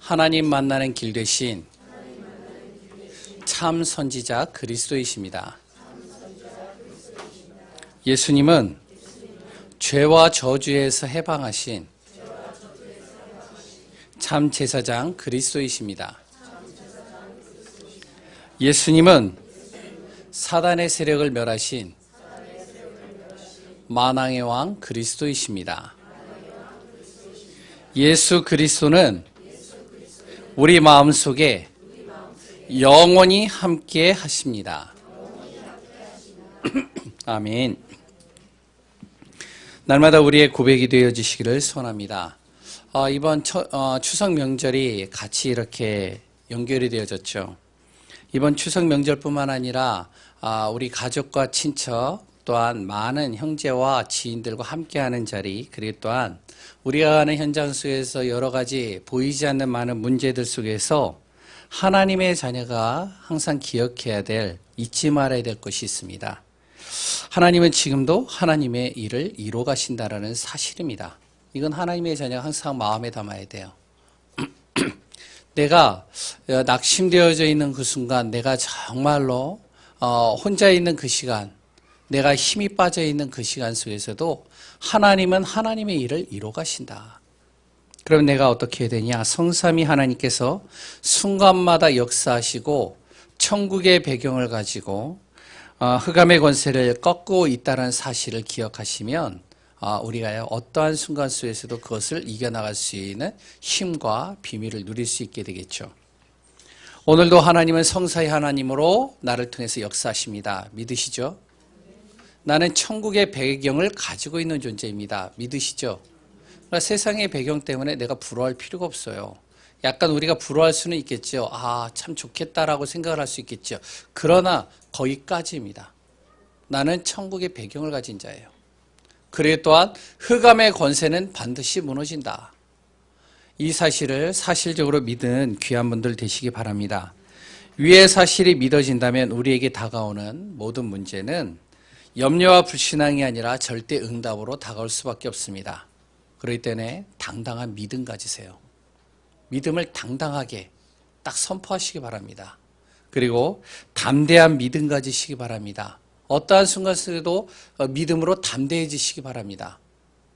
하나님 만나는 길 되신 참 선지자 그리스도이십니다. 예수님은 죄와 저주에서 해방하신 참 제사장 그리스도이십니다. 예수님은 사단의 세력을 멸하신 만왕의 왕 그리스도이십니다. 예수 그리스도는 우리 마음속에 영원히 함께 하십니다. 아멘. 날마다 우리의 고백이 되어지시기를 소원합니다. 이번 추석 명절이 같이 이렇게 연결이 되어졌죠. 이번 추석 명절뿐만 아니라 우리 가족과 친척 또한 많은 형제와 지인들과 함께하는 자리, 그리고 또한 우리가 가는 현장 속에서 여러 가지 보이지 않는 많은 문제들 속에서 하나님의 자녀가 항상 기억해야 될, 잊지 말아야 될 것이 있습니다. 하나님은 지금도 하나님의 일을 이루어 가신다라는 사실입니다. 이건 하나님의 자녀가 항상 마음에 담아야 돼요. 내가 낙심되어져 있는 그 순간, 내가 정말로 혼자 있는 그 시간, 내가 힘이 빠져 있는 그 시간 속에서도 하나님은 하나님의 일을 이루어 가신다. 그럼 내가 어떻게 해야 되냐? 성삼위 하나님께서 순간마다 역사하시고 천국의 배경을 가지고 흑암의 권세를 꺾고 있다는 사실을 기억하시면 우리가 어떠한 순간 속에서도 그것을 이겨나갈 수 있는 힘과 비밀을 누릴 수 있게 되겠죠. 오늘도 하나님은 성사의 하나님으로 나를 통해서 역사하십니다. 믿으시죠? 나는 천국의 배경을 가지고 있는 존재입니다. 믿으시죠? 그러니까 세상의 배경 때문에 내가 부러워할 필요가 없어요. 약간 우리가 부러워할 수는 있겠죠. 참 좋겠다라고 생각을 할 수 있겠죠. 그러나 거기까지입니다. 나는 천국의 배경을 가진 자예요. 그리고 또한 흑암의 권세는 반드시 무너진다. 이 사실을 사실적으로 믿은 귀한 분들 되시기 바랍니다. 위의 사실이 믿어진다면 우리에게 다가오는 모든 문제는 염려와 불신앙이 아니라 절대 응답으로 다가올 수밖에 없습니다. 그렇기 때문에 당당한 믿음 가지세요. 믿음을 당당하게 딱 선포하시기 바랍니다. 그리고 담대한 믿음 가지시기 바랍니다. 어떠한 순간 속에도 믿음으로 담대해지시기 바랍니다.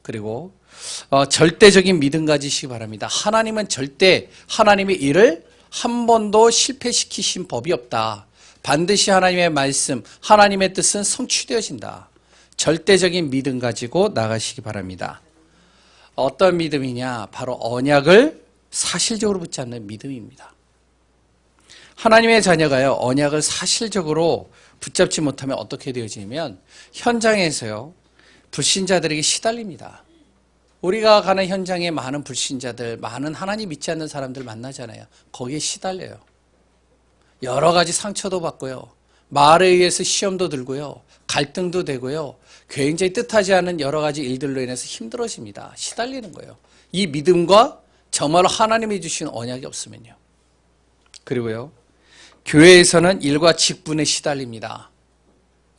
그리고 절대적인 믿음 가지시기 바랍니다. 하나님은 절대 하나님의 일을 한 번도 실패시키신 법이 없다. 반드시 하나님의 말씀, 하나님의 뜻은 성취되어진다. 절대적인 믿음 가지고 나가시기 바랍니다. 어떤 믿음이냐? 바로 언약을 사실적으로 붙잡는 믿음입니다. 하나님의 자녀가요, 언약을 사실적으로 붙잡지 못하면 어떻게 되어지냐면 현장에서요, 불신자들에게 시달립니다. 우리가 가는 현장에 많은 불신자들, 많은 하나님 믿지 않는 사람들 만나잖아요. 거기에 시달려요. 여러 가지 상처도 받고요. 말에 의해서 시험도 들고요. 갈등도 되고요. 굉장히 뜻하지 않은 여러 가지 일들로 인해서 힘들어집니다. 시달리는 거예요. 이 믿음과 정말로 하나님이 주신 언약이 없으면요. 그리고요, 교회에서는 일과 직분에 시달립니다.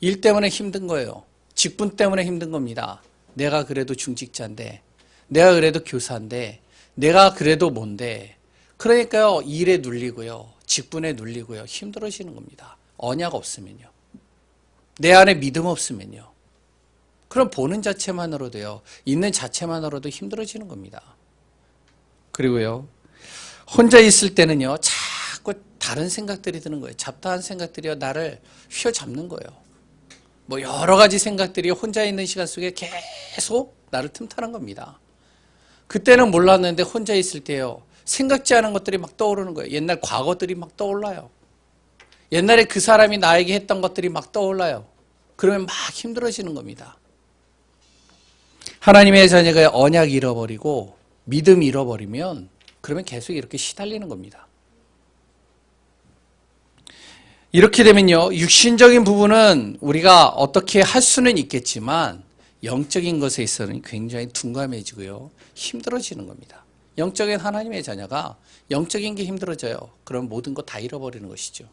일 때문에 힘든 거예요. 직분 때문에 힘든 겁니다. 내가 그래도 중직자인데, 내가 그래도 교사인데, 내가 그래도 뭔데. 그러니까요, 일에 눌리고요, 직분에 눌리고요, 힘들어지는 겁니다. 언약 없으면요. 내 안에 믿음 없으면요. 그럼 보는 자체만으로도요, 있는 자체만으로도 힘들어지는 겁니다. 그리고요, 혼자 있을 때는요, 자꾸 다른 생각들이 드는 거예요. 잡다한 생각들이요, 나를 휘어잡는 거예요. 뭐 여러 가지 생각들이 혼자 있는 시간 속에 계속 나를 틈타는 겁니다. 그때는 몰랐는데 혼자 있을 때요, 생각지 않은 것들이 막 떠오르는 거예요. 옛날 과거들이 막 떠올라요. 옛날에 그 사람이 나에게 했던 것들이 막 떠올라요. 그러면 막 힘들어지는 겁니다. 하나님의 자녀가 언약 잃어버리고 믿음 잃어버리면 그러면 계속 이렇게 시달리는 겁니다. 이렇게 되면요, 육신적인 부분은 우리가 어떻게 할 수는 있겠지만 영적인 것에 있어서는 굉장히 둔감해지고요, 힘들어지는 겁니다. 영적인 하나님의 자녀가 영적인 게 힘들어져요. 그럼 모든 거 다 잃어버리는 것이죠.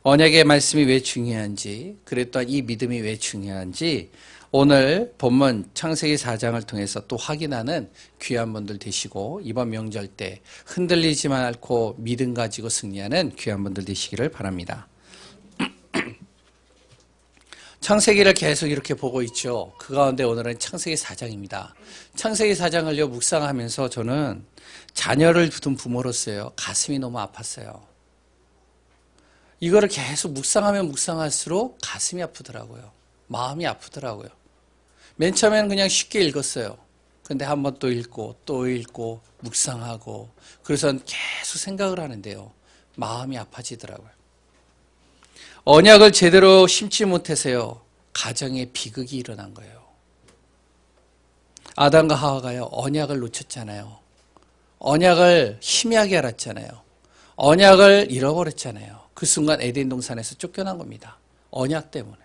언약의 말씀이 왜 중요한지, 그랬던 이 믿음이 왜 중요한지 오늘 본문 창세기 4장을 통해서 또 확인하는 귀한 분들 되시고 이번 명절 때 흔들리지 않고 믿음 가지고 승리하는 귀한 분들 되시기를 바랍니다. 창세기를 계속 이렇게 보고 있죠. 그 가운데 오늘은 창세기 4장입니다. 창세기 4장을요 묵상하면서 저는 자녀를 둔 부모로서요 가슴이 너무 아팠어요. 이거를 계속 묵상하면 묵상할수록 가슴이 아프더라고요. 마음이 아프더라고요. 맨 처음에는 그냥 쉽게 읽었어요. 근데 한 번 또 읽고 묵상하고 그래서 계속 생각을 하는데요. 마음이 아파지더라고요. 언약을 제대로 심지 못해서요. 가정에 비극이 일어난 거예요. 아담과 하와가요. 언약을 놓쳤잖아요. 언약을 희미하게 알았잖아요. 언약을 잃어버렸잖아요. 그 순간 에덴 동산에서 쫓겨난 겁니다. 언약 때문에.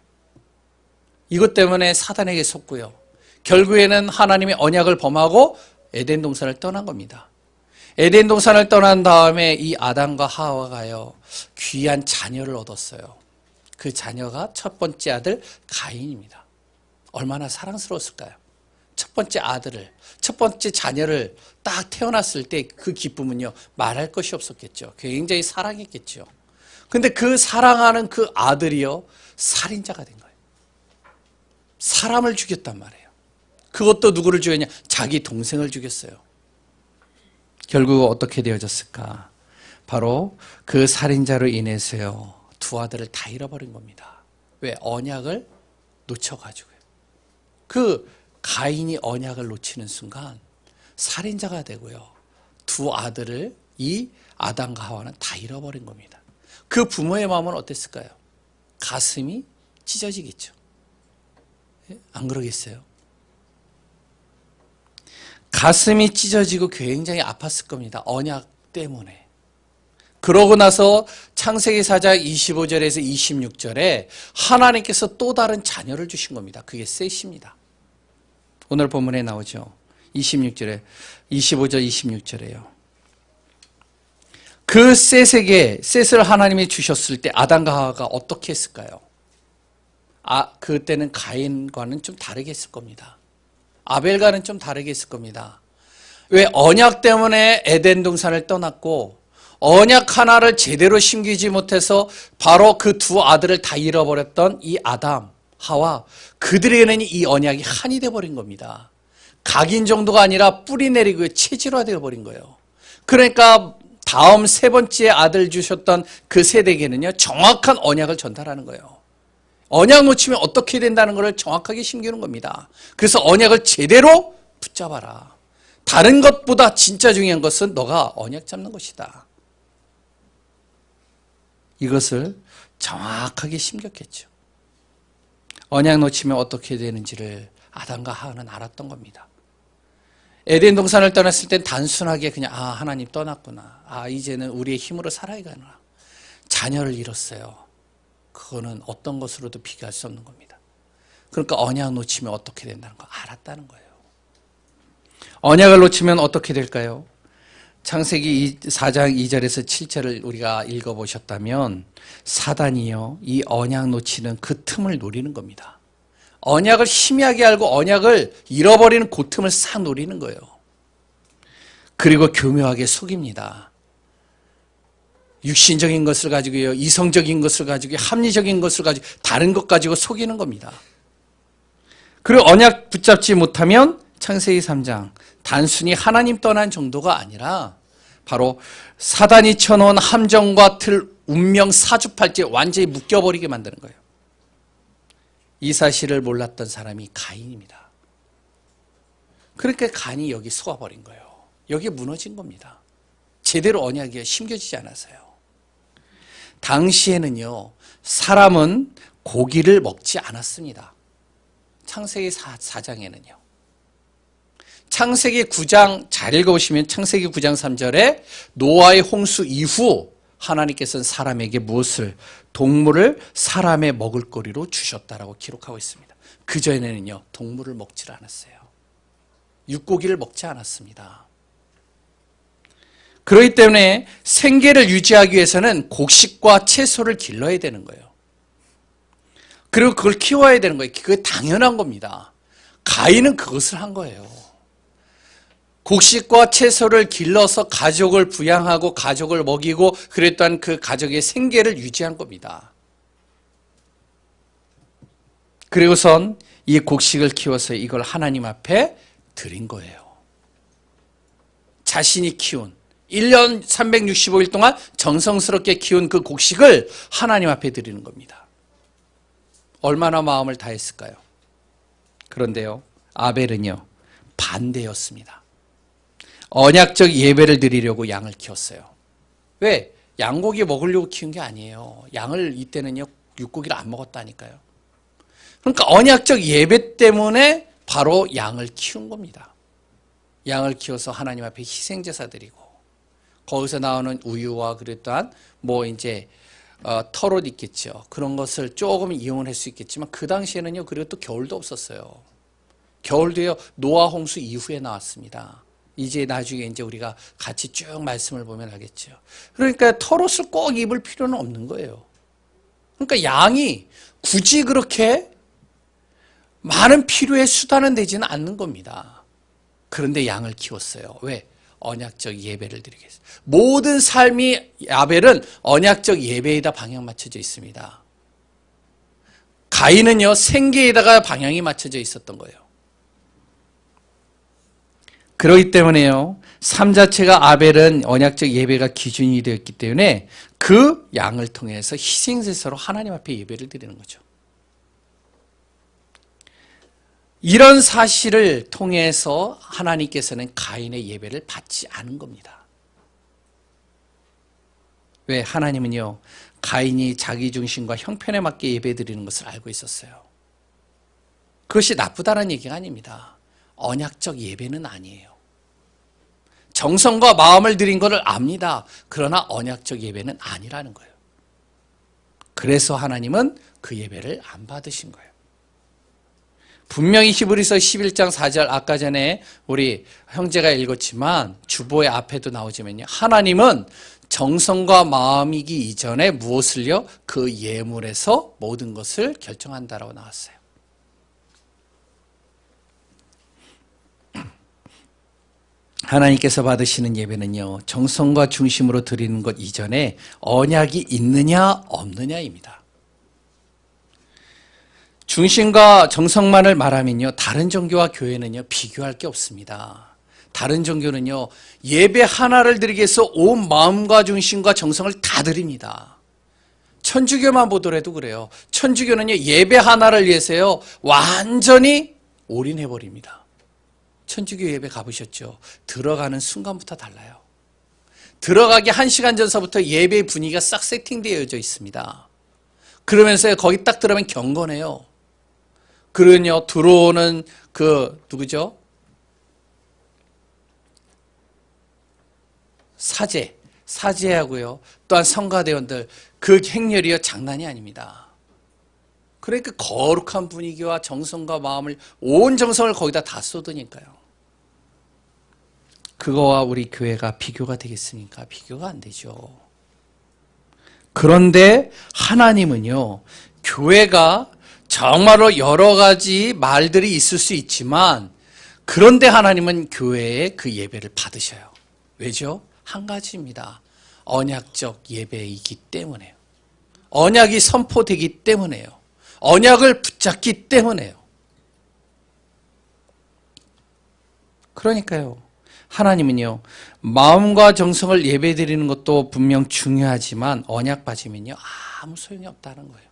이것 때문에 사단에게 속고요. 결국에는 하나님의 언약을 범하고 에덴 동산을 떠난 겁니다. 에덴 동산을 떠난 다음에 이 아담과 하와가요. 귀한 자녀를 얻었어요. 그 자녀가 첫 번째 아들 가인입니다. 얼마나 사랑스러웠을까요? 첫 번째 아들을, 첫 번째 자녀를 딱 태어났을 때 그 기쁨은요. 말할 것이 없었겠죠. 굉장히 사랑했겠죠. 근데 그 사랑하는 그 아들이요. 살인자가 된 거예요. 사람을 죽였단 말이에요. 그것도 누구를 죽였냐? 자기 동생을 죽였어요. 결국 어떻게 되어졌을까? 바로 그 살인자로 인해서요. 두 아들을 다 잃어버린 겁니다. 왜? 언약을 놓쳐가지고요. 그 가인이 언약을 놓치는 순간 살인자가 되고요. 두 아들을 이 아담과 하와는 다 잃어버린 겁니다. 그 부모의 마음은 어땠을까요? 가슴이 찢어지겠죠. 안 그러겠어요? 가슴이 찢어지고 굉장히 아팠을 겁니다. 언약 때문에. 그러고 나서 창세기 4장 25절에서 26절에 하나님께서 또 다른 자녀를 주신 겁니다. 그게 셋입니다. 오늘 본문에 나오죠. 26절에 25절 26절에요. 그 셋을 하나님이 주셨을 때 아담과 하와가 어떻게 했을까요? 그때는 가인과는 좀 다르게 했을 겁니다. 아벨과는 좀 다르게 했을 겁니다. 왜? 언약 때문에 에덴 동산을 떠났고 언약 하나를 제대로 심기지 못해서 바로 그 두 아들을 다 잃어버렸던 이 아담, 하와, 그들에게는 이 언약이 한이 되어버린 겁니다. 각인 정도가 아니라 뿌리 내리고 체질화되어 버린 거예요. 그러니까 다음 세 번째 아들 주셨던 그 세대에게는요 정확한 언약을 전달하는 거예요. 언약 놓치면 어떻게 된다는 것을 정확하게 심기는 겁니다. 그래서 언약을 제대로 붙잡아라. 다른 것보다 진짜 중요한 것은 너가 언약 잡는 것이다. 이것을 정확하게 심겼겠죠. 언약 놓치면 어떻게 되는지를 아담과 하와는 알았던 겁니다. 에덴 동산을 떠났을 땐 단순하게 그냥 하나님 떠났구나. 이제는 우리의 힘으로 살아가구나. 자녀를 잃었어요. 그거는 어떤 것으로도 비교할 수 없는 겁니다. 그러니까 언약 놓치면 어떻게 된다는 거 알았다는 거예요. 언약을 놓치면 어떻게 될까요? 창세기 4장 2절에서 7절을 우리가 읽어보셨다면 사단이요 이 언약 놓치는 그 틈을 노리는 겁니다. 언약을 희미하게 알고 언약을 잃어버리는 그 틈을 싹 노리는 거예요. 그리고 교묘하게 속입니다. 육신적인 것을 가지고요, 이성적인 것을 가지고, 합리적인 것을 가지고, 다른 것 가지고 속이는 겁니다. 그리고 언약 붙잡지 못하면 창세기 3장 단순히 하나님 떠난 정도가 아니라 바로 사단이 쳐놓은 함정과 틀, 운명 사주팔찌에 완전히 묶여버리게 만드는 거예요. 이 사실을 몰랐던 사람이 가인입니다. 그러니까 가인이 여기 속아버린 거예요. 여기 무너진 겁니다. 제대로 언약이 심겨지지 않아서요. 당시에는요, 사람은 고기를 먹지 않았습니다. 창세기 4장에는요. 창세기 9장 잘 읽어보시면 창세기 9장 3절에 노아의 홍수 이후 하나님께서는 사람에게 무엇을, 동물을 사람의 먹을거리로 주셨다라고 기록하고 있습니다. 그전에는요, 동물을 먹지 않았어요. 육고기를 먹지 않았습니다. 그렇기 때문에 생계를 유지하기 위해서는 곡식과 채소를 길러야 되는 거예요. 그리고 그걸 키워야 되는 거예요. 그게 당연한 겁니다. 가인은 그것을 한 거예요. 곡식과 채소를 길러서 가족을 부양하고 가족을 먹이고 그랬던 그 가족의 생계를 유지한 겁니다. 그리고선 이 곡식을 키워서 이걸 하나님 앞에 드린 거예요. 자신이 키운 1년 365일 동안 정성스럽게 키운 그 곡식을 하나님 앞에 드리는 겁니다. 얼마나 마음을 다했을까요? 그런데요, 아벨은요, 반대였습니다. 언약적 예배를 드리려고 양을 키웠어요. 왜? 양고기 먹으려고 키운 게 아니에요. 양을 이때는요, 육고기를 안 먹었다니까요. 그러니까 언약적 예배 때문에 바로 양을 키운 겁니다. 양을 키워서 하나님 앞에 희생제사 드리고, 거기서 나오는 우유와 그랬던 이제 털옷 있겠죠. 그런 것을 조금 이용을 할 수 있겠지만 그 당시에는요, 그리고 또 겨울도 없었어요. 겨울도요, 노아 홍수 이후에 나왔습니다. 이제 나중에 이제 우리가 같이 쭉 말씀을 보면 알겠죠. 그러니까 털옷을 꼭 입을 필요는 없는 거예요. 그러니까 양이 굳이 그렇게 많은 필요의 수단은 되지는 않는 겁니다. 그런데 양을 키웠어요. 왜? 언약적 예배를 드리기 위해서. 모든 삶이 아벨은 언약적 예배에다 방향 맞춰져 있습니다. 가인은요, 생계에다가 방향이 맞춰져 있었던 거예요. 그렇기 때문에요, 삶 자체가 아벨은 언약적 예배가 기준이 되었기 때문에 그 양을 통해서 희생제사로 하나님 앞에 예배를 드리는 거죠. 이런 사실을 통해서 하나님께서는 가인의 예배를 받지 않은 겁니다. 왜? 하나님은요, 가인이 자기 중심과 형편에 맞게 예배드리는 것을 알고 있었어요. 그것이 나쁘다는 얘기가 아닙니다. 언약적 예배는 아니에요. 정성과 마음을 드린 것을 압니다. 그러나 언약적 예배는 아니라는 거예요. 그래서 하나님은 그 예배를 안 받으신 거예요. 분명히 히브리서 11장 4절 아까 전에 우리 형제가 읽었지만 주보의 앞에도 나오지만요, 하나님은 정성과 마음이기 이전에 무엇을요? 그 예물에서 모든 것을 결정한다라고 나왔어요. 하나님께서 받으시는 예배는요, 정성과 중심으로 드리는 것 이전에 언약이 있느냐 없느냐입니다. 중심과 정성만을 말하면요, 다른 종교와 교회는요, 비교할 게 없습니다. 다른 종교는요, 예배 하나를 드리기 위해서 온 마음과 중심과 정성을 다 드립니다. 천주교만 보더라도 그래요. 천주교는요, 예배 하나를 위해서요, 완전히 올인해버립니다. 천주교 예배 가보셨죠? 들어가는 순간부터 달라요. 들어가기 1시간 전서부터 예배 분위기가 싹 세팅되어져 있습니다. 그러면서 거기 딱 들어가면 경건해요. 그러면요, 들어오는 누구죠? 사제하고요, 또한 성가대원들, 그 행렬이요, 장난이 아닙니다. 그러니까 거룩한 분위기와 정성과 마음을, 온 정성을 거기다 다 쏟으니까요. 그거와 우리 교회가 비교가 되겠습니까? 비교가 안 되죠. 그런데 하나님은요, 교회가 정말로 여러 가지 말들이 있을 수 있지만, 그런데 하나님은 교회의 그 예배를 받으셔요. 왜죠? 한 가지입니다. 언약적 예배이기 때문에요. 언약이 선포되기 때문에요. 언약을 붙잡기 때문에요. 그러니까요, 하나님은요, 마음과 정성을 예배드리는 것도 분명 중요하지만 언약 빠지면요, 아무 소용이 없다는 거예요.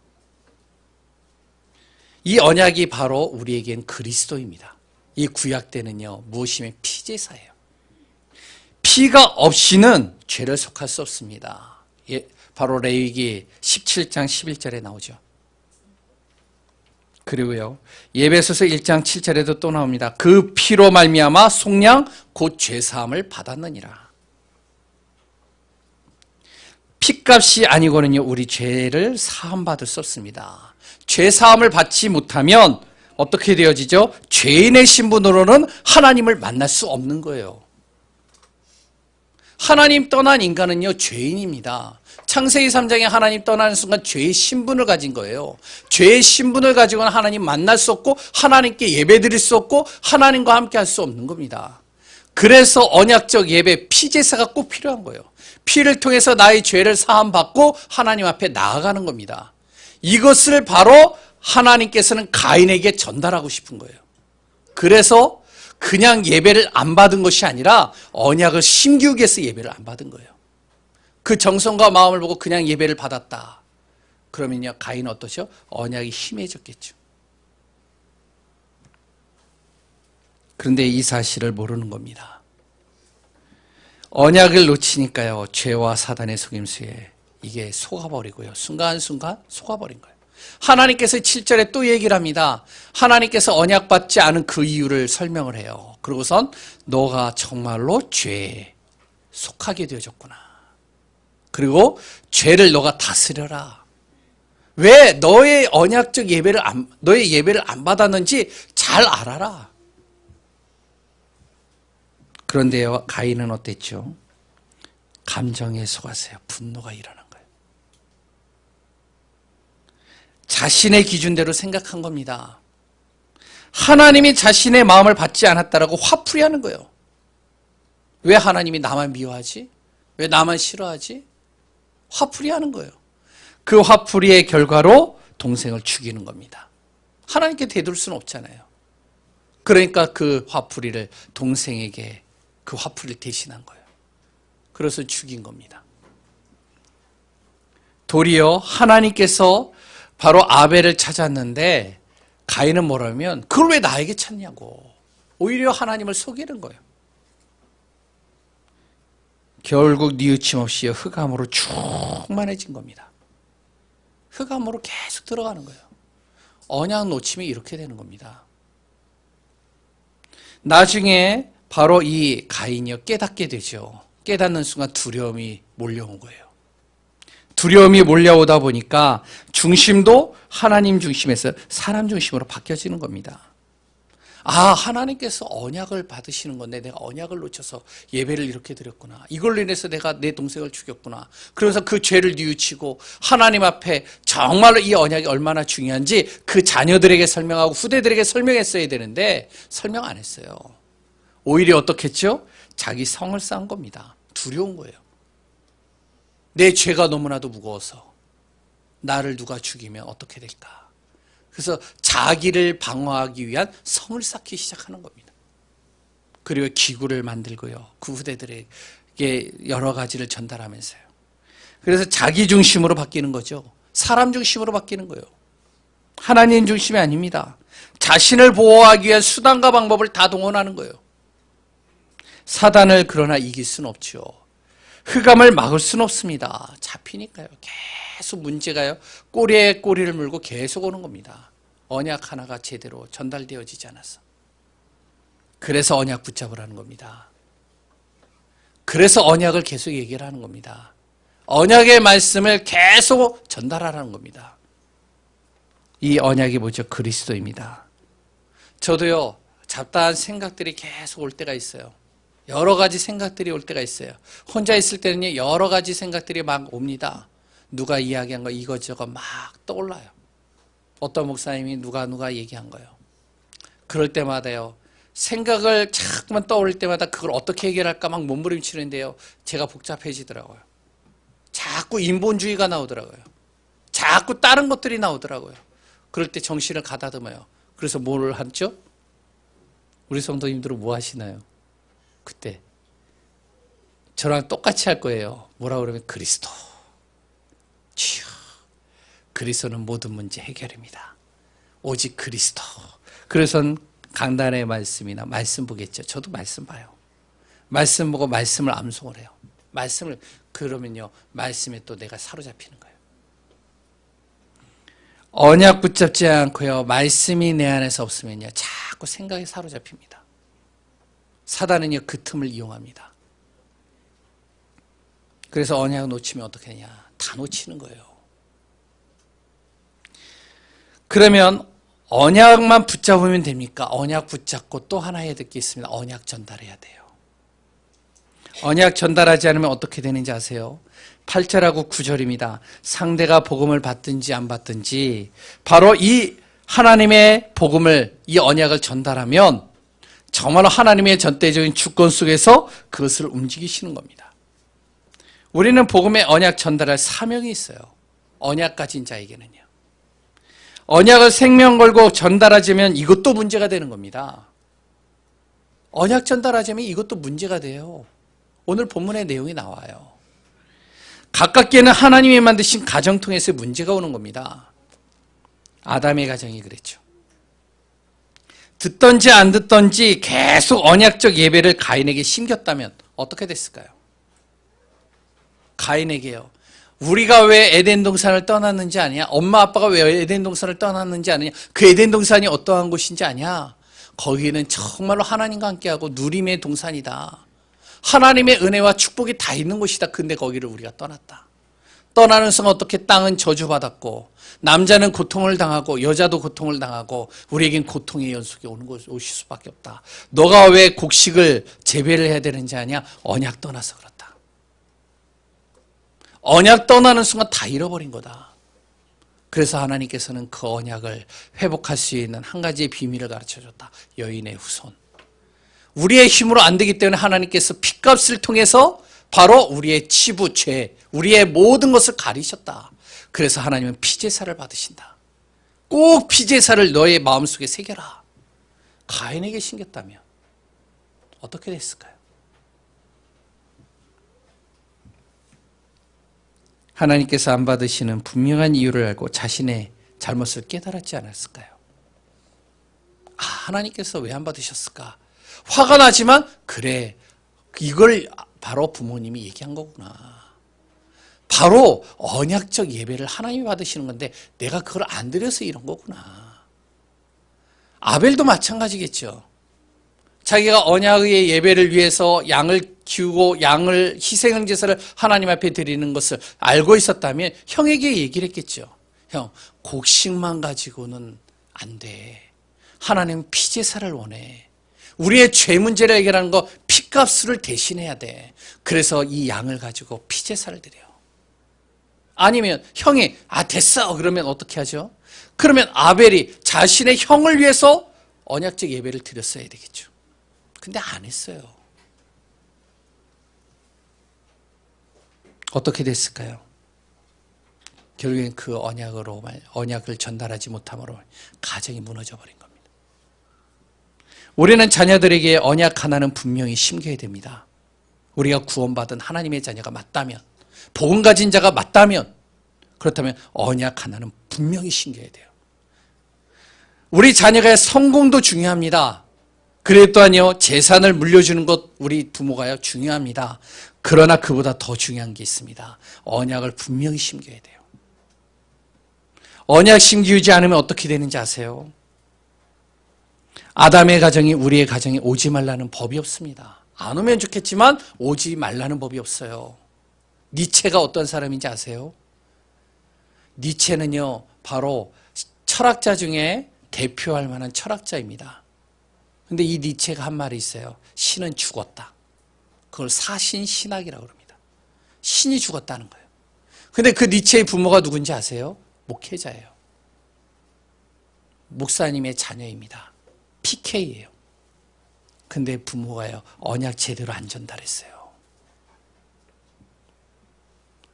이 언약이 바로 우리에겐 그리스도입니다. 이 구약 때는요, 무엇이면 피제사예요. 피가 없이는 죄를 속할 수 없습니다. 바로 레위기 17장 11절에 나오죠. 그리고요, 에베소서 1장 7절에도 또 나옵니다. 그 피로 말미암아 속량 곧 죄사함을 받았느니라. 피값이 아니고는요, 우리 죄를 사함받을 수 없습니다. 죄사함을 받지 못하면 어떻게 되어지죠? 죄인의 신분으로는 하나님을 만날 수 없는 거예요. 하나님 떠난 인간은요, 죄인입니다. 창세기 3장에 하나님 떠나는 순간 죄의 신분을 가진 거예요. 죄의 신분을 가지고는 하나님 만날 수 없고 하나님께 예배드릴 수 없고 하나님과 함께 할 수 없는 겁니다. 그래서 언약적 예배, 피제사가 꼭 필요한 거예요. 피를 통해서 나의 죄를 사함받고 하나님 앞에 나아가는 겁니다. 이것을 바로 하나님께서는 가인에게 전달하고 싶은 거예요. 그래서 그냥 예배를 안 받은 것이 아니라 언약을 심기우기 위해서 예배를 안 받은 거예요. 그 정성과 마음을 보고 그냥 예배를 받았다. 그러면요, 가인은 어떠죠? 언약이 희미해졌겠죠. 그런데 이 사실을 모르는 겁니다. 언약을 놓치니까요, 죄와 사단의 속임수에 이게 속아버리고요. 순간순간 속아버린 거예요. 하나님께서 7절에 또 얘기를 합니다. 하나님께서 언약 받지 않은 그 이유를 설명을 해요. 그러고선 너가 정말로 죄에 속하게 되어졌구나. 그리고 죄를 너가 다스려라. 왜 너의 언약적 너의 예배를 안 받았는지 잘 알아라. 그런데요, 가인은 어땠죠? 감정에 속았어요. 분노가 일어난 거예요. 자신의 기준대로 생각한 겁니다. 하나님이 자신의 마음을 받지 않았다라고 화풀이하는 거예요. 왜 하나님이 나만 미워하지? 왜 나만 싫어하지? 화풀이하는 거예요. 그 화풀이의 결과로 동생을 죽이는 겁니다. 하나님께 대들 수는 없잖아요. 그러니까 그 화풀이를 동생에게 그 화풀이를 대신한 거예요. 그래서 죽인 겁니다. 도리어 하나님께서 바로 아벨을 찾았는데 가인은 뭐라면 그걸 왜 나에게 찾냐고. 오히려 하나님을 속이는 거예요. 결국 뉘우침 없이 흑암으로 충만해진 겁니다. 흑암으로 계속 들어가는 거예요. 언약 놓치면 이렇게 되는 겁니다. 나중에 바로 이 가인이요, 깨닫게 되죠. 깨닫는 순간 두려움이 몰려온 거예요. 두려움이 몰려오다 보니까 중심도 하나님 중심에서 사람 중심으로 바뀌어지는 겁니다. 아, 하나님께서 언약을 받으시는 건데 내가 언약을 놓쳐서 예배를 이렇게 드렸구나. 이걸로 인해서 내가 내 동생을 죽였구나. 그래서 그 죄를 뉘우치고 하나님 앞에 정말로 이 언약이 얼마나 중요한지 그 자녀들에게 설명하고 후대들에게 설명했어야 되는데 설명 안 했어요. 오히려 어떻게 했죠? 자기 성을 쌓은 겁니다. 두려운 거예요. 내 죄가 너무나도 무거워서 나를 누가 죽이면 어떻게 될까? 그래서 자기를 방어하기 위한 성을 쌓기 시작하는 겁니다. 그리고 기구를 만들고요. 그 후대들에게 여러 가지를 전달하면서요. 그래서 자기 중심으로 바뀌는 거죠. 사람 중심으로 바뀌는 거예요. 하나님 중심이 아닙니다. 자신을 보호하기 위한 수단과 방법을 다 동원하는 거예요. 사단을 그러나 이길 수는 없죠. 흑암을 막을 수는 없습니다. 잡히니까요. 계속 문제가요. 꼬리에 꼬리를 물고 계속 오는 겁니다. 언약 하나가 제대로 전달되어지지 않아서. 그래서 언약 붙잡으라는 겁니다. 그래서 언약을 계속 얘기를 하는 겁니다. 언약의 말씀을 계속 전달하라는 겁니다. 이 언약이 뭐죠? 그리스도입니다. 저도요, 잡다한 생각들이 계속 올 때가 있어요. 여러 가지 생각들이 올 때가 있어요. 혼자 있을 때는요, 여러 가지 생각들이 막 옵니다. 누가 이야기한 거 이것저것 막 떠올라요. 어떤 목사님이 누가 얘기한 거예요. 그럴 때마다요, 생각을 자꾸만 떠올릴 때마다 그걸 어떻게 해결할까 막 몸부림치는데요, 제가 복잡해지더라고요. 자꾸 인본주의가 나오더라고요. 자꾸 다른 것들이 나오더라고요. 그럴 때 정신을 가다듬어요. 그래서 뭘 하죠? 우리 성도님들은 뭐 하시나요? 그때 저랑 똑같이 할 거예요. 뭐라 그러면 그리스도. 주여, 그리스도는 모든 문제 해결입니다. 오직 그리스도. 그래서 강단의 말씀이나 말씀 보겠죠. 저도 말씀 봐요. 말씀 보고 말씀을 암송을 해요. 말씀을 그러면요, 말씀에 또 내가 사로잡히는 거예요. 언약 붙잡지 않고요, 말씀이 내 안에서 없으면요, 자꾸 생각에 사로잡힙니다. 사단은요, 그 틈을 이용합니다. 그래서 언약 놓치면 어떻게 하냐? 다 놓치는 거예요. 그러면 언약만 붙잡으면 됩니까? 언약 붙잡고 또 하나 해야 될 게 있습니다. 언약 전달해야 돼요. 언약 전달하지 않으면 어떻게 되는지 아세요? 8절하고 9절입니다. 상대가 복음을 받든지 안 받든지 바로 이 하나님의 복음을, 이 언약을 전달하면 정말로 하나님의 전대적인 주권 속에서 그것을 움직이시는 겁니다. 우리는 복음의 언약 전달할 사명이 있어요. 언약 가진 자에게는요. 언약을 생명 걸고 전달하자면 이것도 문제가 되는 겁니다. 언약 전달하자면 이것도 문제가 돼요. 오늘 본문의 내용이 나와요. 가깝게는 하나님이 만드신 가정 통해서 문제가 오는 겁니다. 아담의 가정이 그랬죠. 듣던지 안 듣던지 계속 언약적 예배를 가인에게 심겼다면 어떻게 됐을까요? 가인에게요. 우리가 왜 에덴 동산을 떠났는지 아냐? 엄마 아빠가 왜 에덴 동산을 떠났는지 아느냐? 그 에덴 동산이 어떠한 곳인지 아냐? 거기는 정말로 하나님과 함께하고 누림의 동산이다. 하나님의 은혜와 축복이 다 있는 곳이다. 근데 거기를 우리가 떠났다. 떠나는 순간 어떻게 땅은 저주받았고 남자는 고통을 당하고 여자도 고통을 당하고 우리에겐 고통의 연속이 오실 수밖에 없다. 너가 왜 곡식을 재배를 해야 되는지 아냐? 언약 떠나서 그렇다. 언약 떠나는 순간 다 잃어버린 거다. 그래서 하나님께서는 그 언약을 회복할 수 있는 한 가지의 비밀을 가르쳐줬다. 여인의 후손. 우리의 힘으로 안 되기 때문에 하나님께서 핏값을 통해서 바로 우리의 치부, 죄, 우리의 모든 것을 가리셨다. 그래서 하나님은 피제사를 받으신다. 꼭 피제사를 너의 마음속에 새겨라. 가인에게 심겼다면 어떻게 됐을까요? 하나님께서 안 받으시는 분명한 이유를 알고 자신의 잘못을 깨달았지 않았을까요? 아, 하나님께서 왜 안 받으셨을까? 화가 나지만 그래, 이걸 바로 부모님이 얘기한 거구나. 바로 언약적 예배를 하나님이 받으시는 건데 내가 그걸 안 드려서 이런 거구나. 아벨도 마찬가지겠죠. 자기가 언약의 예배를 위해서 양을 키우고 양을 희생한 제사를 하나님 앞에 드리는 것을 알고 있었다면 형에게 얘기를 했겠죠. 형, 곡식만 가지고는 안 돼. 하나님은 피제사를 원해. 우리의 죄 문제를 해결하는 거 피값을 대신해야 돼. 그래서 이 양을 가지고 피제사를 드려요. 아니면 형이 됐어 그러면 어떻게 하죠? 그러면 아벨이 자신의 형을 위해서 언약적 예배를 드렸어야 되겠죠. 근데 안 했어요. 어떻게 됐을까요? 결국엔 그 언약을 전달하지 못함으로 가정이 무너져 버린 겁니다. 우리는 자녀들에게 언약 하나는 분명히 심겨야 됩니다. 우리가 구원받은 하나님의 자녀가 맞다면, 복음 가진 자가 맞다면, 그렇다면 언약 하나는 분명히 심겨야 돼요. 우리 자녀의 성공도 중요합니다. 그래 또한요, 재산을 물려주는 것 우리 부모가요 중요합니다. 그러나 그보다 더 중요한 게 있습니다. 언약을 분명히 심겨야 돼요. 언약 심기우지 않으면 어떻게 되는지 아세요? 아담의 가정이 우리의 가정에 오지 말라는 법이 없습니다. 안 오면 좋겠지만 오지 말라는 법이 없어요. 니체가 어떤 사람인지 아세요? 니체는요, 바로 철학자 중에 대표할 만한 철학자입니다. 근데 이 니체가 한 말이 있어요. 신은 죽었다. 그걸 사신신학이라고 합니다. 신이 죽었다는 거예요. 근데 그 니체의 부모가 누군지 아세요? 목회자예요. 목사님의 자녀입니다. PK예요. 근데 부모가요, 언약 제대로 안 전달했어요.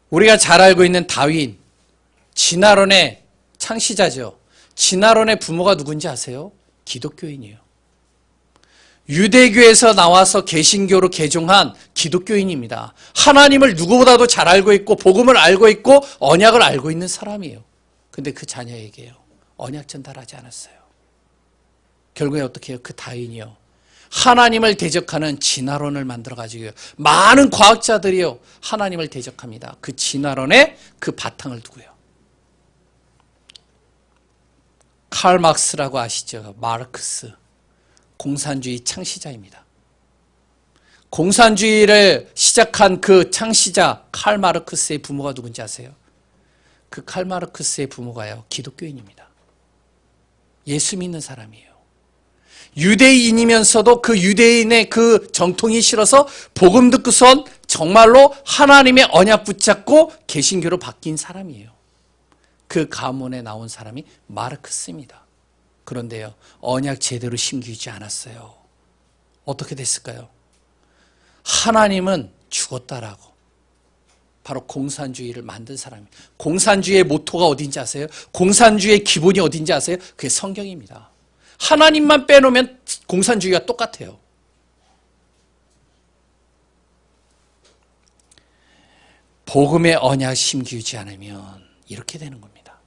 우리가 잘 알고 있는 다윈, 진화론의 창시자죠. 진화론의 부모가 누군지 아세요? 기독교인이에요. 유대교에서 나와서 개신교로 개종한 기독교인입니다. 하나님을 누구보다도 잘 알고 있고 복음을 알고 있고 언약을 알고 있는 사람이에요. 근데 그 자녀에게요, 언약 전달하지 않았어요. 결국에 어떻게 해요? 그 다윈이요, 하나님을 대적하는 진화론을 만들어가지고 많은 과학자들이요 하나님을 대적합니다. 그 진화론에 그 바탕을 두고요. 칼 막스라고 아시죠? 마르크스, 공산주의 창시자입니다. 공산주의를 시작한 그 창시자 칼 마르크스의 부모가 누군지 아세요? 그 칼 마르크스의 부모가요, 기독교인입니다. 예수 믿는 사람이에요. 유대인이면서도 그 유대인의 그 정통이 싫어서 복음 듣고선 정말로 하나님의 언약 붙잡고 개신교로 바뀐 사람이에요. 그 가문에 나온 사람이 마르크스입니다. 그런데요, 언약 제대로 심기지 않았어요. 어떻게 됐을까요? 하나님은 죽었다라고. 바로 공산주의를 만든 사람입니다. 공산주의의 모토가 어딘지 아세요? 공산주의의 기본이 어딘지 아세요? 그게 성경입니다. 하나님만 빼놓으면 공산주의와 똑같아요. 복음의 언약 심기지 않으면 이렇게 되는 겁니다.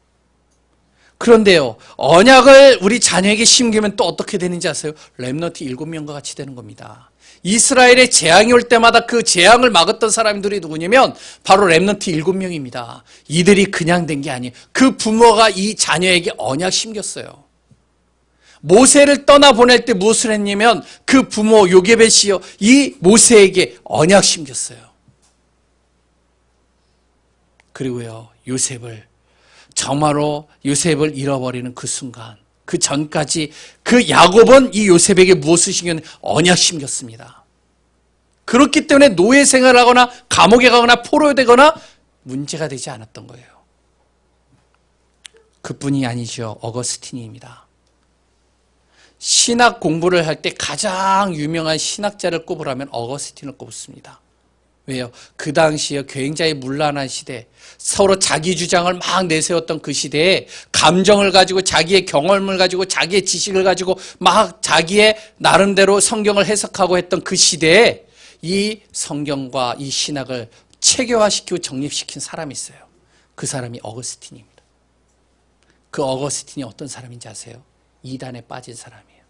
그런데요, 언약을 우리 자녀에게 심기면 또 어떻게 되는지 아세요? 렘넌트 7명과 같이 되는 겁니다. 이스라엘의 재앙이 올 때마다 그 재앙을 막았던 사람들이 누구냐면 바로 렘넌트 7명입니다. 이들이 그냥 된 게 아니에요. 그 부모가 이 자녀에게 언약 심겼어요. 모세를 떠나보낼 때 무엇을 했냐면 그 부모 요게벳이요, 이 모세에게 언약 심겼어요. 그리고요, 정말로 요셉을 잃어버리는 그 순간, 그 전까지 그 야곱은 이 요셉에게 무엇을 심겼냐? 언약 심겼습니다. 그렇기 때문에 노예 생활을 하거나 감옥에 가거나 포로되거나 문제가 되지 않았던 거예요. 그뿐이 아니죠. 어거스틴입니다. 신학 공부를 할 때 가장 유명한 신학자를 꼽으라면 어거스틴을 꼽습니다. 왜요? 그 당시에 굉장히 문란한 시대, 서로 자기 주장을 막 내세웠던 그 시대에 감정을 가지고 자기의 경험을 가지고 자기의 지식을 가지고 막 자기의 나름대로 성경을 해석하고 했던 그 시대에 이 성경과 이 신학을 체계화시키고 정립시킨 사람이 있어요. 그 사람이 어거스틴입니다. 그 어거스틴이 어떤 사람인지 아세요? 이단에 빠진 사람이에요.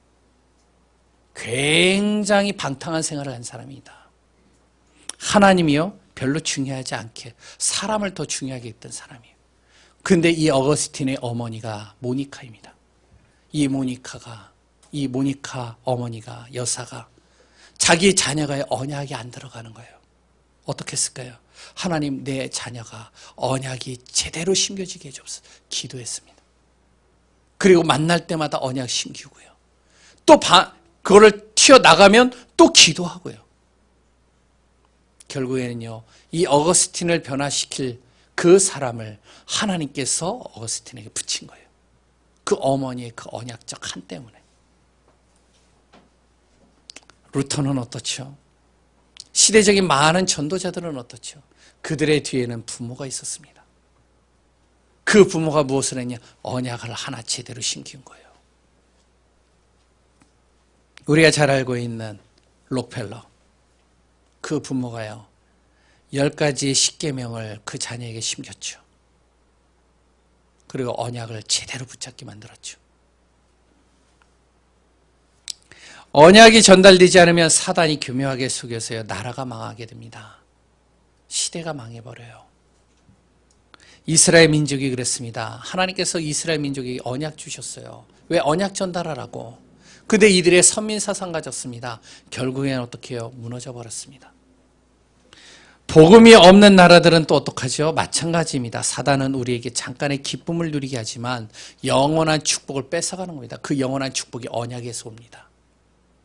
굉장히 방탕한 생활을 한 사람이다. 하나님이요, 별로 중요하지 않게 사람을 더 중요하게 했던 사람이에요. 그런데 이 어거스틴의 어머니가 모니카입니다. 이 모니카 어머니가, 여사가 자기 자녀가 언약이 안 들어가는 거예요. 어떻게 했을까요? 하나님, 내 자녀가 언약이 제대로 심겨지게 해주옵소서 기도했습니다. 그리고 만날 때마다 언약 심기고요. 또 그거를 튀어나가면 또 기도하고요. 결국에는요, 이 어거스틴을 변화시킬 그 사람을 하나님께서 어거스틴에게 붙인 거예요. 그 어머니의 그 언약적 한 때문에. 루터는 어떻죠? 시대적인 많은 전도자들은 어떻죠? 그들의 뒤에는 부모가 있었습니다. 그 부모가 무엇을 했냐? 언약을 하나 제대로 심긴 거예요. 우리가 잘 알고 있는 록펠러, 그 부모가요, 10가지의 십계명을 그 자녀에게 심겼죠. 그리고 언약을 제대로 붙잡게 만들었죠. 언약이 전달되지 않으면 사단이 교묘하게 속여서요, 나라가 망하게 됩니다. 시대가 망해버려요. 이스라엘 민족이 그랬습니다. 하나님께서 이스라엘 민족에게 언약 주셨어요. 왜? 언약 전달하라고. 근데 이들의 선민사상 가졌습니다. 결국에는 어떻게 해요? 무너져 버렸습니다. 복음이 없는 나라들은 또 어떡하죠? 마찬가지입니다. 사단은 우리에게 잠깐의 기쁨을 누리게 하지만 영원한 축복을 뺏어가는 겁니다. 그 영원한 축복이 언약에서 옵니다.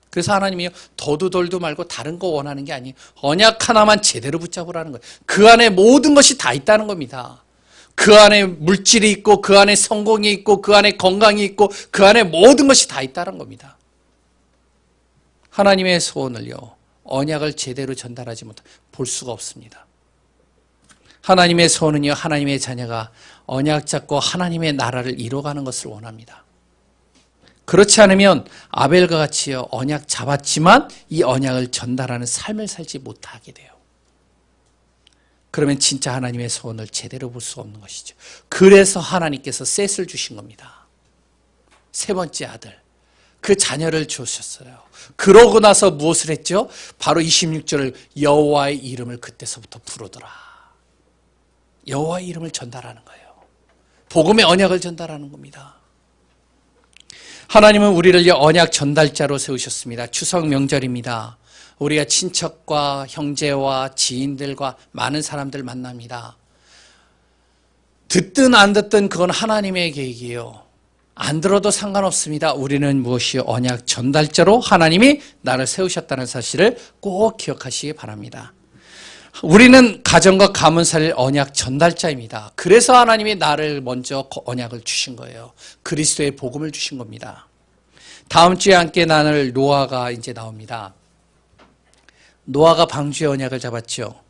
그래서 하나님이요, 더도 말고 다른 거 원하는 게 아니에요. 언약 하나만 제대로 붙잡으라는 거예요. 그 안에 모든 것이 다 있다는 겁니다. 그 안에 물질이 있고, 그 안에 성공이 있고, 그 안에 건강이 있고, 그 안에 모든 것이 다 있다는 겁니다. 하나님의 소원을요, 언약을 제대로 전달하지 못하면 볼 수가 없습니다. 하나님의 소원은요, 하나님의 자녀가 언약 잡고 하나님의 나라를 이뤄가는 것을 원합니다. 그렇지 않으면 아벨과 같이요, 언약 잡았지만 이 언약을 전달하는 삶을 살지 못하게 돼요. 그러면 진짜 하나님의 소원을 제대로 볼 수 없는 것이죠. 그래서 하나님께서 셋을 주신 겁니다. 세 번째 아들, 그 자녀를 주셨어요. 그러고 나서 무엇을 했죠? 바로 26절을 여호와의 이름을 그때서부터 부르더라. 여호와의 이름을 전달하는 거예요. 복음의 언약을 전달하는 겁니다. 하나님은 우리를 언약 전달자로 세우셨습니다. 추석 명절입니다. 우리가 친척과 형제와 지인들과 많은 사람들 만납니다. 듣든 안 듣든 그건 하나님의 계획이에요. 안 들어도 상관없습니다. 우리는 무엇이 언약 전달자로 하나님이 나를 세우셨다는 사실을 꼭 기억하시기 바랍니다. 우리는 가정과 가문 살릴 언약 전달자입니다. 그래서 하나님이 나를 먼저 언약을 주신 거예요. 그리스도의 복음을 주신 겁니다. 다음 주에 함께 나눌 노아가 이제 나옵니다. 노아가 방주의 언약을 잡았죠.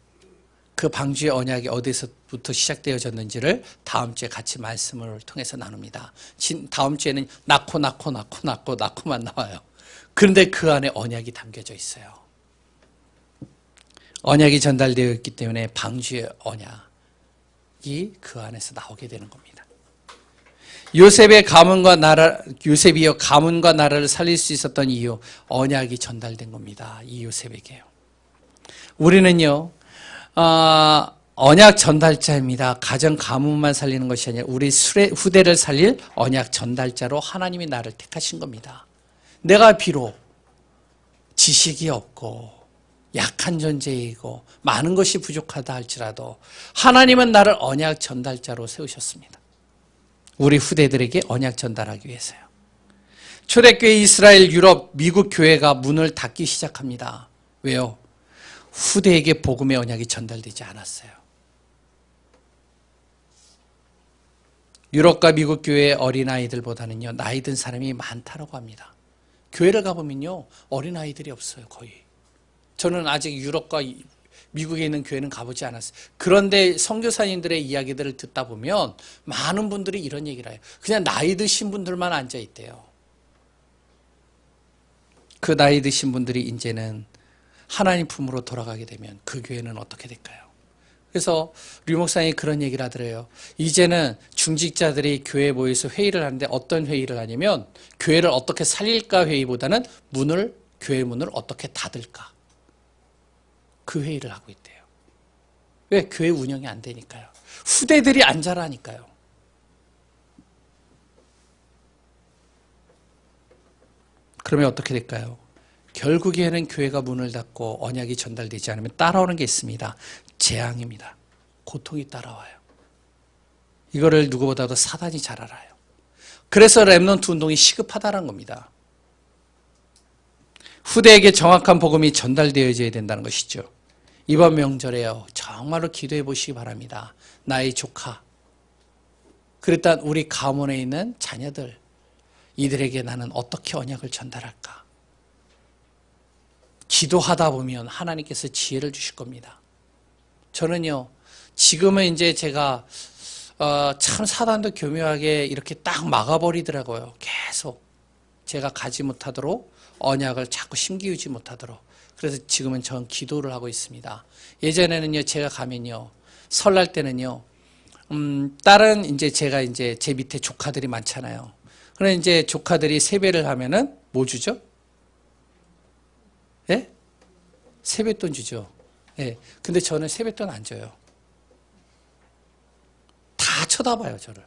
그 방주의 언약이 어디서부터 시작되어졌는지를 다음 주에 같이 말씀을 통해서 나눕니다. 다음 주에는 낳고만 나와요. 그런데 그 안에 언약이 담겨져 있어요. 언약이 전달되어 있기 때문에 방주의 언약이 그 안에서 나오게 되는 겁니다. 요셉이여 가문과 나라를 살릴 수 있었던 이유, 언약이 전달된 겁니다. 이 요셉에게요. 우리는요, 언약 전달자입니다. 가정 가문만 살리는 것이 아니라 우리 후대를 살릴 언약 전달자로 하나님이 나를 택하신 겁니다. 내가 비록 지식이 없고 약한 존재이고 많은 것이 부족하다 할지라도 하나님은 나를 언약 전달자로 세우셨습니다. 우리 후대들에게 언약 전달하기 위해서요. 초대교회 이스라엘, 유럽, 미국 교회가 문을 닫기 시작합니다. 왜요? 후대에게 복음의 언약이 전달되지 않았어요. 유럽과 미국 교회의 어린아이들보다는요, 나이 든 사람이 많다고 합니다. 교회를 가보면요, 어린아이들이 없어요, 거의. 저는 아직 유럽과 미국에 있는 교회는 가보지 않았어요. 그런데 선교사님들의 이야기들을 듣다 보면 많은 분들이 이런 얘기를 해요. 그냥 나이 드신 분들만 앉아있대요. 그 나이 드신 분들이 이제는 하나님 품으로 돌아가게 되면 그 교회는 어떻게 될까요? 그래서 류 목사님이 그런 얘기를 하더래요. 이제는 중직자들이 교회에 모여서 회의를 하는데 어떤 회의를 하냐면 교회를 어떻게 살릴까 회의보다는 교회 문을 어떻게 닫을까, 그 회의를 하고 있대요. 왜? 교회 운영이 안 되니까요. 후대들이 안 자라니까요. 그러면 어떻게 될까요? 결국에는 교회가 문을 닫고 언약이 전달되지 않으면 따라오는 게 있습니다. 재앙입니다. 고통이 따라와요. 이거를 누구보다도 사단이 잘 알아요. 그래서 렘넌트 운동이 시급하다는 겁니다. 후대에게 정확한 복음이 전달되어져야 된다는 것이죠. 이번 명절에요, 정말로 기도해 보시기 바랍니다. 나의 조카, 그랬던 우리 가문에 있는 자녀들, 이들에게 나는 어떻게 언약을 전달할까? 기도하다 보면 하나님께서 지혜를 주실 겁니다. 저는요, 지금은 이제 제가 참 사단도 교묘하게 이렇게 딱 막아버리더라고요. 계속 제가 가지 못하도록, 언약을 자꾸 심기우지 못하도록. 그래서 지금은 전 기도를 하고 있습니다. 예전에는요, 제가 가면요, 설날 때는요, 다른 이제 제가 이제 제 밑에 조카들이 많잖아요. 그럼 이제 조카들이 세배를 하면은 뭐 주죠? 예? 세뱃돈 주죠. 예. 근데 저는 세뱃돈 안 줘요. 다 쳐다봐요, 저를.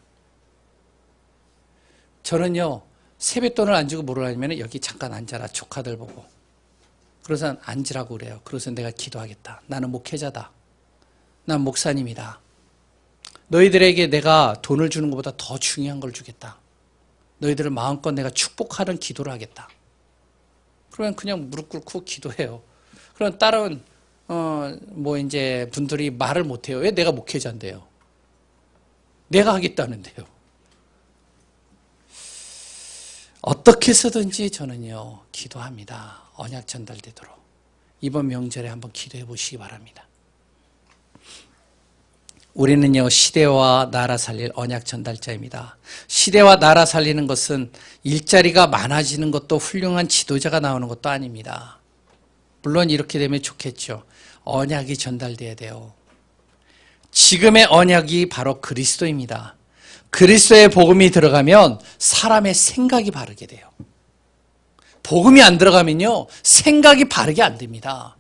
저는요, 세뱃돈을 안 주고 뭐를 하냐면 여기 잠깐 앉아라, 조카들 보고. 그래서 앉으라고 그래요. 그래서 내가 기도하겠다. 나는 목회자다. 난 목사님이다. 너희들에게 내가 돈을 주는 것보다 더 중요한 걸 주겠다. 너희들을 마음껏 내가 축복하는 기도를 하겠다. 그러면 그냥 무릎 꿇고 기도해요. 그럼 다른 이제 분들이 말을 못해요. 왜? 내가 목회자인데요. 내가 하겠다는데요. 어떻게 해서든지 저는요, 기도합니다. 언약 전달되도록. 이번 명절에 한번 기도해 보시기 바랍니다. 우리는요, 시대와 나라 살릴 언약 전달자입니다. 시대와 나라 살리는 것은 일자리가 많아지는 것도 훌륭한 지도자가 나오는 것도 아닙니다. 물론 이렇게 되면 좋겠죠. 언약이 전달돼야 돼요. 지금의 언약이 바로 그리스도입니다. 그리스도의 복음이 들어가면 사람의 생각이 바르게 돼요. 복음이 안 들어가면요, 생각이 바르게 안 됩니다.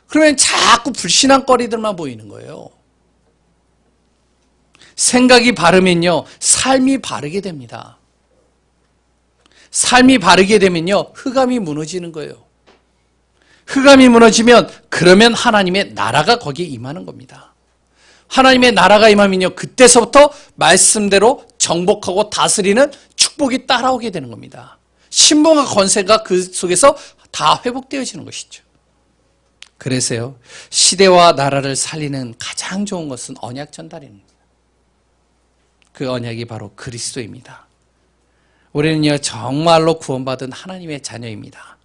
그러면 자꾸 불신한 거리들만 보이는 거예요. 생각이 바르면요, 삶이 바르게 됩니다. 삶이 바르게 되면요, 흑암이 무너지는 거예요. 흑암이 무너지면 그러면 하나님의 나라가 거기에 임하는 겁니다. 하나님의 나라가 임하면요, 그때서부터 말씀대로 정복하고 다스리는 축복이 따라오게 되는 겁니다. 신분과 권세가 그 속에서 다 회복되어지는 것이죠. 그래서요, 시대와 나라를 살리는 가장 좋은 것은 언약 전달입니다. 그 언약이 바로 그리스도입니다. 우리는요, 정말로 구원받은 하나님의 자녀입니다.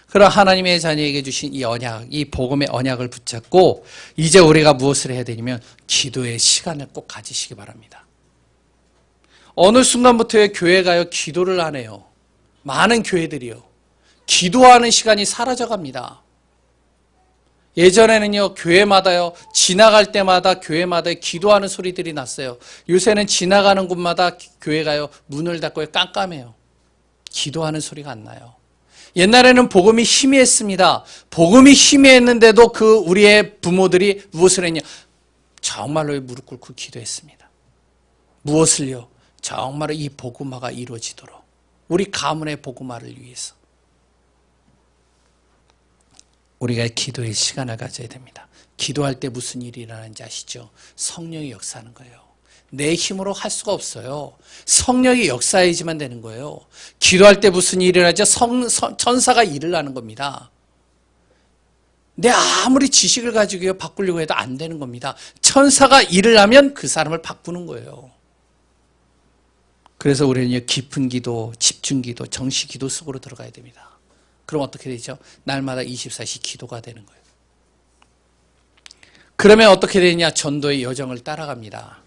그런 하나님의 자녀에게 주신 이 언약, 이 복음의 언약을 붙잡고 이제 우리가 무엇을 해야 되냐면 기도의 시간을 꼭 가지시기 바랍니다. 어느 순간부터요, 교회가요, 기도를 안 해요. 많은 교회들이요. 기도하는 시간이 사라져갑니다. 예전에는요, 교회마다요, 지나갈 때마다 교회마다 기도하는 소리들이 났어요. 요새는 지나가는 곳마다 교회가요, 문을 닫고 깜깜해요. 기도하는 소리가 안 나요. 옛날에는 복음이 희미했습니다. 복음이 희미했는데도 그 우리의 부모들이 무엇을 했냐? 정말로 무릎 꿇고 기도했습니다. 무엇을요? 정말로 이 복음화가 이루어지도록. 우리 가문의 복음화를 위해서. 우리가 기도의 시간을 가져야 됩니다. 기도할 때 무슨 일이 일어나는지 아시죠? 성령이 역사하는 거예요. 내 힘으로 할 수가 없어요. 성령이 역사해야지만 되는 거예요. 기도할 때 무슨 일이 일어나죠? 천사가 일을 하는 겁니다. 내 아무리 지식을 가지고 바꾸려고 해도 안 되는 겁니다. 천사가 일을 하면 그 사람을 바꾸는 거예요. 그래서 우리는 깊은 기도, 집중 기도, 정시 기도 속으로 들어가야 됩니다. 그럼 어떻게 되죠? 날마다 24시 기도가 되는 거예요. 그러면 어떻게 되느냐? 전도의 여정을 따라갑니다.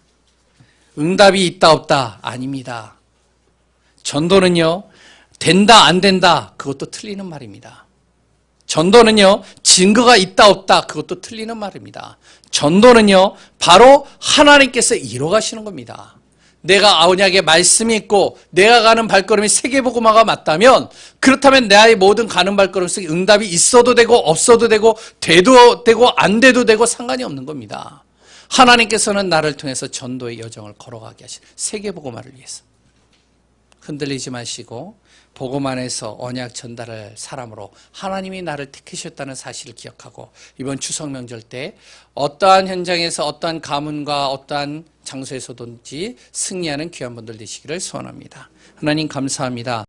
응답이 있다 없다? 아닙니다. 전도는요, 된다 안 된다? 그것도 틀리는 말입니다. 전도는요, 증거가 있다 없다? 그것도 틀리는 말입니다. 전도는요, 바로 하나님께서 이뤄가시는 겁니다. 내가 언약의 말씀이 있고 내가 가는 발걸음이 세계복음화가 맞다면, 그렇다면 나의 모든 가는 발걸음 속에 응답이 있어도 되고 없어도 되고 돼도 되고 안 돼도 되고 상관이 없는 겁니다. 하나님께서는 나를 통해서 전도의 여정을 걸어가게 하신 세계복음화를 위해서. 흔들리지 마시고 복음 안에서 언약 전달할 사람으로 하나님이 나를 택하셨다는 사실을 기억하고 이번 추석 명절 때 어떠한 현장에서 어떠한 가문과 어떠한 장소에서든지 승리하는 귀한 분들 되시기를 소원합니다. 하나님 감사합니다.